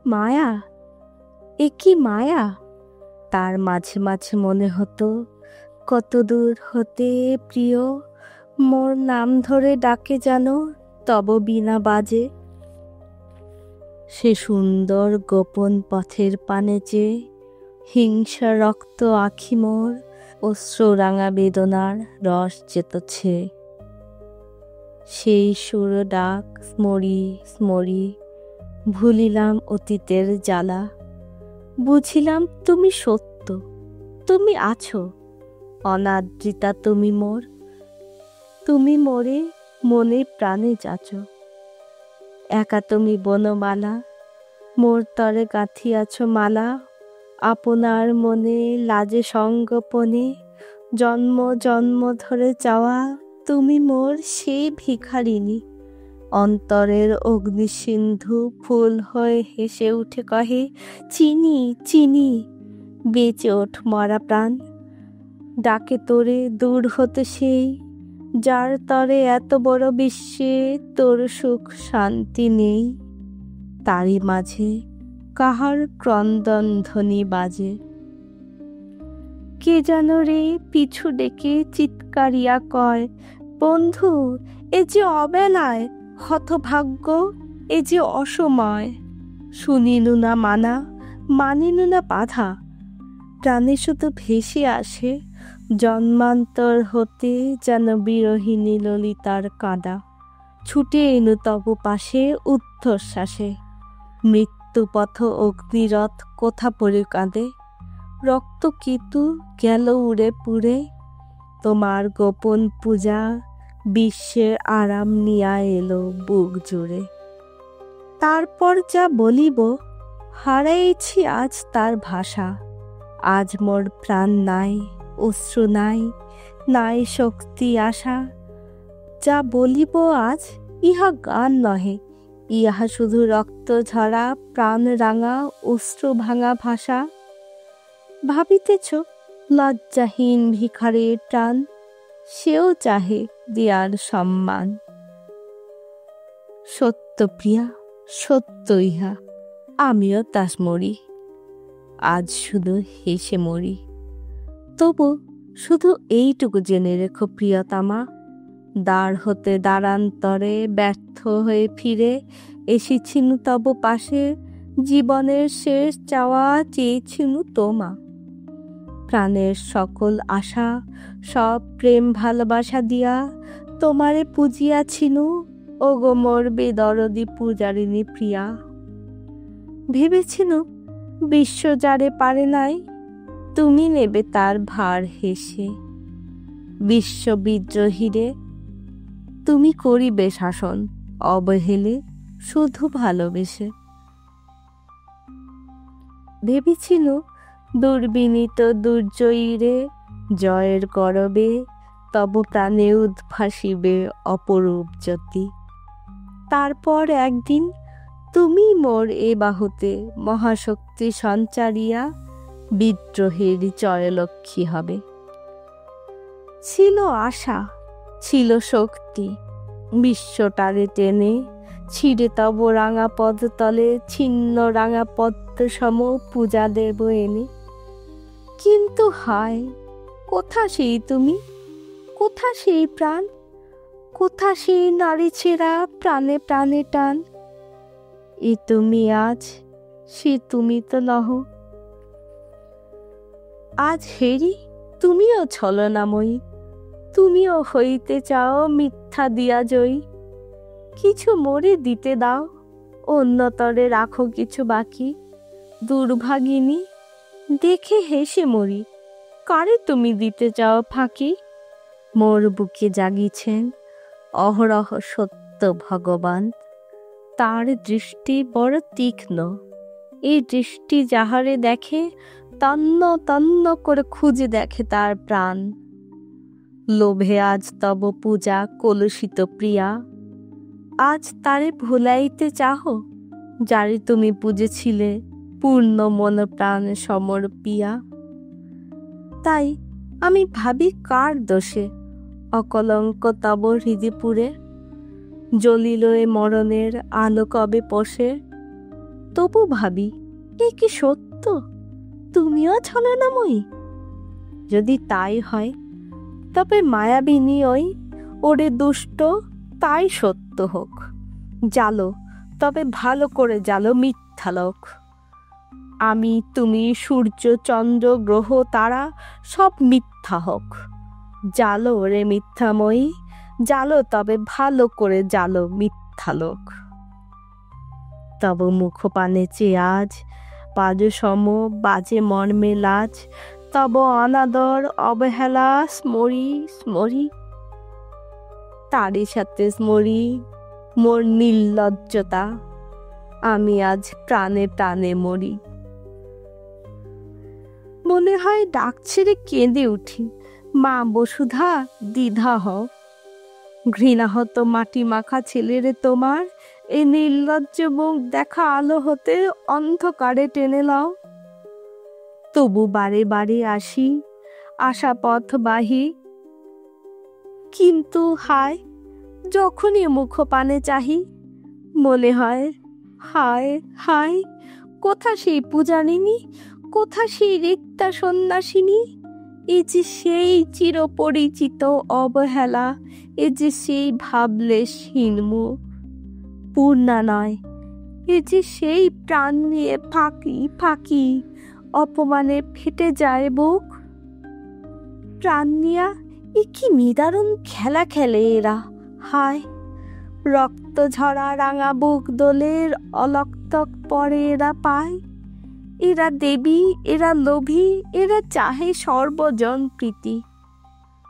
মায়া, এ কি মায়া! তার মাঝে মাঝে মনে হতো কত দূর হতে প্রিয় মোর নাম ধরে ডাকে যেন তব বীণা বাজে। সে সুন্দর গোপন পথের পানে চেয়ে হিংসা রক্ত আখি মোর অশ্রুরাঙা বেদনার রস চেতছে। সেই সুর ডাক স্মরি স্মরি, ভুলিলাম অতীতের জ্বালা। বুঝিলাম তুমি সত্য, তুমি আছো অনাদৃতা, তুমি মোর, তুমি মোরে মনে প্রাণে যাচো। একা তুমি বনমালা, মোর তরে গাঁথিয়াছ মালা। আপনার মনে লাজে সঙ্গোপনে জন্ম জন্ম ধরে চাওয়া তুমি মোর সেই ভিখারিণী। অন্তরের অগ্নিসিন্ধু ফুল হয়ে হেসে উঠে কহে, চিনি চিনি। বেঁচে ওঠ মরা প্রাণ, ডাকে তোরে দূর হতে সেই, যার তরে এত বড় বিশ্বে তোর সুখ শান্তি নেই। তারই মাঝে কাহার ক্রন্দন ধ্বনি বাজে। কে যেন রে পিছু ডেকে চিৎকারিয়া কয়, বন্ধু এ যে অবেলায়, হতভাগ্য এ যে অসময়। শুনিনু না মানা, মানিনু না বাধা, প্রাণে শুধু ভেসে আসে জন্মান্তর হতে যেন বিরহিণী ললিতার কাঁদা। ছুটে এনু তব পাশে ঊর্ধ্বশ্বাসে, মৃত্যুপথ অগ্নিরথ কোথা পড়ে কাঁদে। রক্ত কেতু গেল উড়ে পুড়ে, তোমার গোপন পূজা বিশ্বের আরাম নিয়া এলো বুক জুড়ে। তারপর যা বলিব হারাইছি আজ তার ভাষা। আজ মোর প্রাণ নাই, অশ্রু নাই, নাই শক্তি আশা। যা বলিব আজ ইহা গান নহে, ইহা শুধু রক্ত ঝরা প্রাণ রাঙা অশ্রু ভাঙা ভাষা। ভাবিতেছ লজ্জাহীন ভিখারির টান, সেও চাহে দিয়ার সম্মান। সত্য প্রিয়া, সত্য ইহা, আমিও তাস মরি, আজ শুধু হেসে মরি। তবু শুধু এইটুকু জেনে রেখো প্রিয়তমা, দ্বার হতে দ্বারান্তরে ব্যর্থ হয়ে ফিরে এসেছিনু তব পাশে। জীবনের শেষ চাওয়া চেয়েছিনু তোমা, প্রাণের সকল আশা সব প্রেম ভালোবাসা দিয়া তোমারে পুজিয়াছিনু। ওগো মোর বেদরদি পূজারিণী প্রিয়া। ভেবেছিনু বিশ্ব যারে পারে নাই, তুমি নেবে তার ভার হেসে। বিশ্ব বিদ্রোহীরে তুমি করিবে শাসন অবহেলে শুধু ভালোবেসে। ভেবেছিনু দুর্বিনীত দুর্জয়ীরে জয়ের গরবে তব প্রাণে উদ্ভাসিবে অপরূপ জ্যোতি। তারপর একদিন তুমি মোর এ বাহুতে মহাশক্তি সঞ্চারিয়া বিদ্রোহের জয়লক্ষ্মী হবে। ছিল আশা, ছিল শক্তি, বিশ্বটারে টেনে ছিঁড়ে তব রাঙা পদতলে ছিন্ন রাঙা পদ্ম সম পূজা দেব এনে। কিন্তু হায়, কোথা সেই তুমি, কোথা সেই প্রাণ, কোথা সেই নারী ছেঁড়া প্রাণে প্রাণে টান। এ তুমি আজ, সে তুমি তো নহ। আজ হেরি তুমিও ছলনাময়ী, তুমিও হইতে চাও মিথ্যা দিয়া জয়ী। কিছু মোরে দিতে দাও, অন্যতরে রাখো কিছু বাকি। দুর্ভাগিনী দেখে হেসে মরি, কারে তুমি দিতে চাও ফাঁকি। মোর বুকে জাগিছেন অহরহ সত্য ভগবান, তার দৃষ্টি বড় তীক্ষ্ণ। এই দৃষ্টি যাহারে দেখে তন্ন তন্ন করে খুঁজে দেখে তার প্রাণ। লোভে আজ তব পূজা কলুষিত প্রিয়া, আজ তারে ভুলাইতে চাহো যারে তুমি পুজেছিলে পূর্ণ মন প্রাণ সমর্পিয়া। তাই আমি ভাবি কার দোষে অকলঙ্ক তব হৃদিপুরে জ্বলিল এ মরণের আলো কবে পোষে। তবু ভাবি, এ কি সত্য? তুমিও ছলনাময়ী? যদি তাই হয়, তবে মায়াবিনী ওই ওরে দুষ্ট, তাই সত্য হোক। জালো, তবে ভালো করে জালো মিথ্যা লোক। আমি, তুমি, সূর্য, চন্দ্র, গ্রহ, তারা সব মিথ্যা হোক। জালো রে মিথ্যাময়ী, জালো, তবে ভালো করে জালো মিথ্যা লোক। তব মুখপানে চেয়ে আজ পাজ সম বাজে মর্মে লাজ, তব অনাদর অবহেলা স্মরি স্মরি। তারই সাথে স্মরি মোর নির্লজ্জতা, আমি আজ প্রাণে প্রাণে মরি। মনে হয় ডাক ছেড়ে কেঁদে উঠি, মা বসুধা দ্বিধা হও। ঘৃণাহত মাটি মাখা ছেলেরে তোমার এই নির্লজ্জ মুখ দেখা আলো হতে অন্ধকারে টেনে নাও। তবু বারে বারে আসি, আশা পথ বাহি, কিন্তু হায়, যখনই মুখপানে চাহি, মনে হয় হায় হায়, কোথা সেই পূজারিনী, কোথা সেই রিক্তা সন্ন্যাসিনী? এ যে সেই চিরপরিচিত অবহেলা, এ যে সেই ভাবলেশহীন মুখ। পূর্ণা নয়, এ যে সেই প্রাণ নিয়ে ফাঁকি ফাঁকি, অপমানে ফেটে যায় বুক। প্রাণ নিয়া এ কি নিদারুণ খেলা খেলে এরা, হায়! রক্ত ঝরা রাঙা বুক দোলের অলক্তক পরে এরা পায়। এরা দেবী, এরা লোভী, এরা চাহে সর্বজন প্রীতি।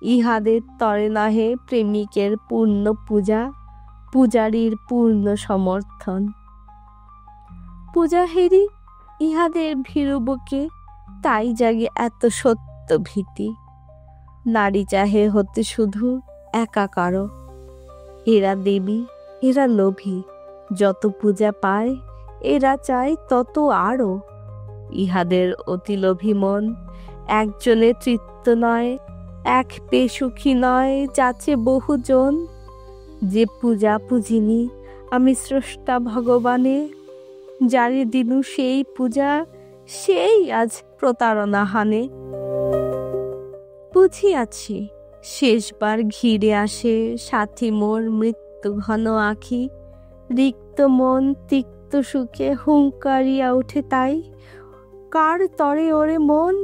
ইহাদের তরে নাহে প্রেমিকের পূর্ণ পূজা, পূজারীর পূর্ণ সমর্থন। পূজা হেরি ইহাদের ভীরু বুকে, তাই জাগে এত সত্য ভীতি। নারী চাহে হতে শুধু একাকার, এরা দেবী, এরা লোভী, যত পূজা পায় এরা চায় তত আরো। ইহাদের অতি লোভী মন, একজনে তৃপ্ত নয়, এক পেয়ে সুখী নয়, যাচ্ছে বহুজন। যে পূজা পুজিনি আমি স্রষ্টা ভগবানে, যারে দিনু সেই পূজা, সেই আজ প্রতারণা হানে। বুঝিয়াছি শেষবার ঘিরে আসে সাথী মোর মৃত্যু ঘন আখি। রিক্ত মন তিক্ত সুখে হুঙ্কারিয়া ওঠে তাই, কার তরে ওরে মন,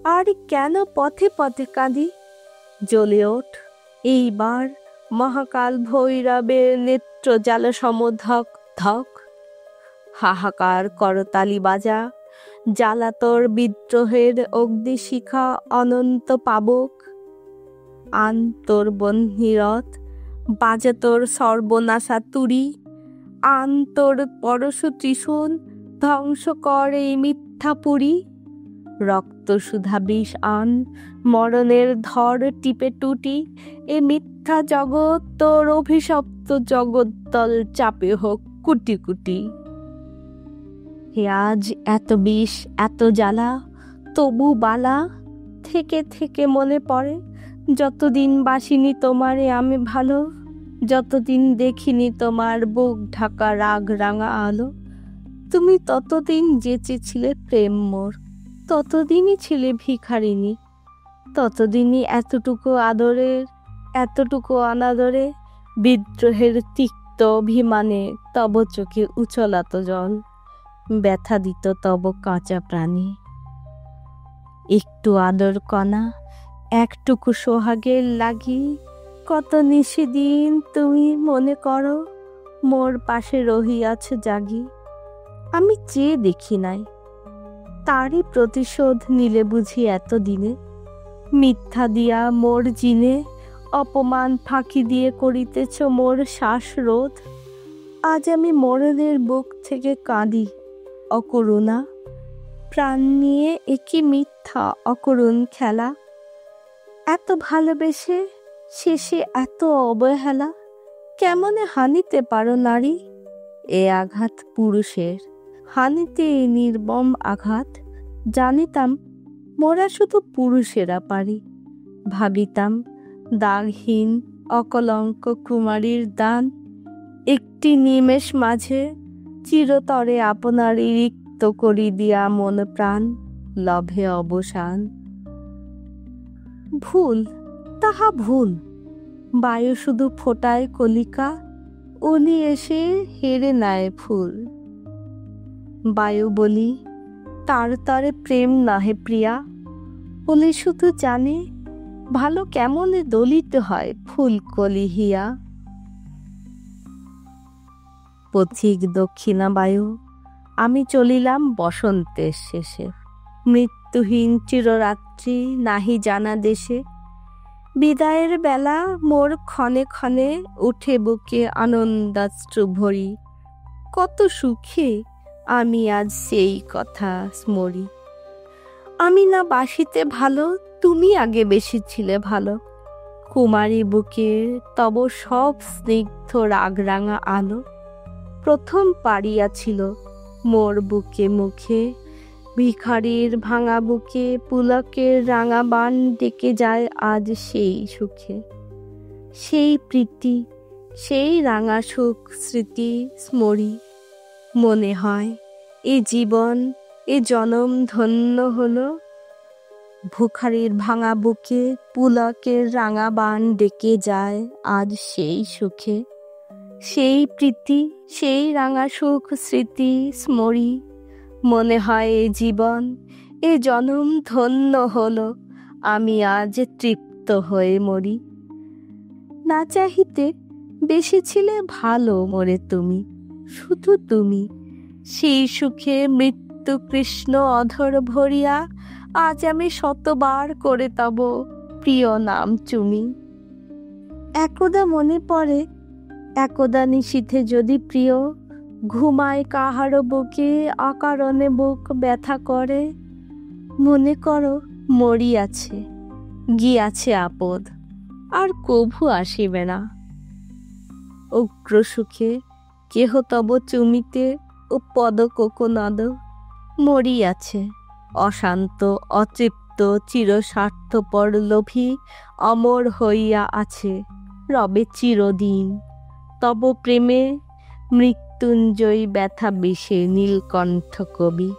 আর কেন পথে পথে কাঁদি? জ্বলে ওঠ এইবার মহাকাল ভৈরবের নেত্র জাল সমধক ধক। হাহাকার করতালি বাজা, জ্বালা তোর বিদ্রোহের অগ্নিশিখা অনন্ত পাবক। আন তোর বহ্নিরথ, বাজা তোর সর্বনাশা তুরি। আন তোর পরশু ত্রিশূল, ধ্বংস কর এই মিথ্যাপুরী। রক্ত সুধা বিষ আন, মরণের ধর টিপে টুটি। এ মিথ্যা জগৎ তোর অভিশপ্ত জগদ্দল চাপে হোক কুটি কুটি। হে আজ এত বিষ এত জ্বালা, তবু বালা থেকে থেকে মনে পড়ে, যতদিন বাসিনি তোমারে আমি ভালো, যতদিন দেখিনি তোমার বুক ঢাকা রাগ রাঙা আলো। তুমি ততদিন যেচেছিলে প্রেম মোর, ততদিনই ছিলে ভিখারিনী, ততদিনই এতটুকু আদরের, এতটুকু অনাদরে, বিদ্রোহের তিক্ত অভিমানে তব চোখে উছলাত জল, ব্যথা দিত তব কাঁচা প্রাণী। একটু আদর কণা, একটুকু সোহাগের লাগি, কত নিশিদিন তুমি মনে করো মোর পাশে রহিয়াছ জাগি। আমি চেয়ে দেখি নাই, তারই প্রতিশোধ নিলে বুঝি এতদিনে। মিথ্যা দিয়া মোর জিনে, অপমান ফাঁকি দিয়ে করিতেছ মোর শ্বাসরোধ। আজ আমি মরণের বুক থেকে কাঁদি অকরুণা, প্রাণ নিয়ে একই মিথ্যা অকরুণ খেলা। এত ভালোবেসে শেষে এত অবহেলা, কেমনে হানিতে পারো নারী? এ আঘাত পুরুষের, হানিতে এই নির্মম আঘাত। জানিতাম মোরা শুধু পুরুষেরা পারি, ভাবিতাম দাগহীন অকলঙ্ক কুমারীর দান। একটি নিমেষ মাঝে চিরতরে আপনারই রিক্ত করি দিয়া মন প্রাণ, লভে অবসান। ভুল, তাহা ভুল, বায়ু শুধু ফোটায় কলিকা, উনি এসে হেরে নেয় ফুল। বায়ু বলি, তার তরে প্রেম নাহে প্রিয়া, বলে শুধু জানে ভালো কেমনে দলিত হয় ফুল কলি হিয়া। পথিক দক্ষিণা বায়ু, আমি চলিলাম বসন্তের শেষে, মৃত্যুহীন চিররাত্রি নাহি জানা দেশে। বিদায়ের বেলা মোর ক্ষণে ক্ষণে উঠে বুকে আনন্দাশ্রু ভরি, কত সুখে আমি আজ সেই কথা স্মরি। আমি না বাসিতে ভালো, তুমি আগে বেশি ছিলে ভালো, কুমারী বুকে তব সব স্নিগ্ধ রাগরাঙা আলো প্রথম পাড়িয়াছিল মোর বুকে মুখে। ভিখারির ভাঙা বুকে পুলকের রাঙা বান ডেকে যায় আজ সেই সুখে। সেই প্রীতি, সেই রাঙা সুখ স্মৃতি স্মরি, মনে হয় এ জীবন এ জনম ধন্য হলো। ভিখারির ভাঙা বুকে পুলকের রাঙা বান ডেকে যায় আজ সেই সুখে। সেই প্রীতি, সেই রাঙা সুখ স্মৃতি স্মরি, মনে হয় এ জীবন এ জনম ধন্য হলো, আমি আজ তৃপ্ত হয়ে মরি। না চাহিতে বেশি ছিলে ভালো মোরে তুমি, শুধু তুমি, সেই সুখে মৃত্যু কৃষ্ণ অধর ভরিয়া আজ আমি শতবার করে তব প্রিয় নাম চুমি। একদা মনে পড়ে, একদা নিশীথে যদি প্রিয় ঘুমায় কাহারো বুকে, অকারণে বুক ব্যথা করে, মনে করো মরিয়াছে, গিয়াছে আপদ, আর কভু আসিবে না। উগ্র সুখে কেহ তব চুমিতে ও পদ কোকোনদ, মরিয়াছে অশান্ত অতৃপ্ত চিরস্বার্থপর লোভী, অমর হইয়া আছে রবে চিরদিন তব প্রেমে মৃত্যুঞ্জয়ী ব্যথা বিষে নীলকণ্ঠ কবি।